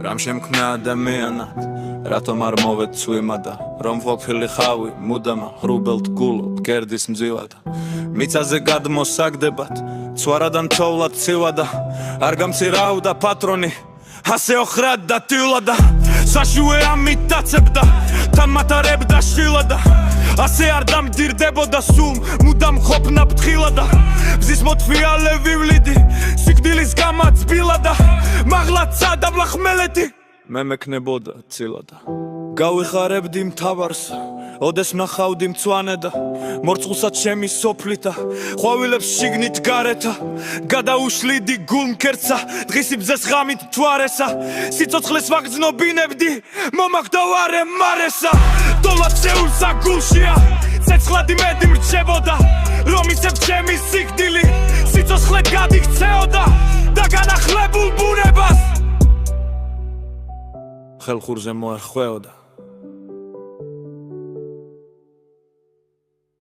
რამ შემქმნა ადამიანად, რატომ არ მოვეც წვიმადა, რომ ყოფილი ხავი მუდამ ღრუბელთ გულობ გერდის მძილადა. მიწაზე გადმოსაგდებად, ცვარადან თოვლად ცივადა, არ გამცირავდა პატრონი, ასე ოხრად და ტივლადა. საშუე ამით დაცებდა, თან მათარებდა შილადა, ასე არ დამძირდებოდა სულ, მუდამ ყოფნა ფთხილადა. ბზის მოთფიალე ვივლიდი, სიკვდილის გამაცბილადა, მაღლაცა და ვლახმელეთი მე მექნებოდა ცილადა. გავიხარებდი მთავარს, ოდეს ვნახავდი მწვანე და მორწყულსაც ჩემი სოფლითა, ყვავილებს შიგნით გარეთა, გადაუშლიდი გულმკერცა, დღისი ბზეს ღამით მთვარესა, სიცოცხლეს ვაგრძნობინებდი, მომაკვდა ვარე მარესა. დოლად შეულსა გულშია, ცეცხლად იმედი მრჩებოდა, რომ ისევ ჩემი სიკვდილი სიცოცხლედ გადიქცეოდა და განახლებულ ბუნებას ხელხურზე მოერხვეოდა.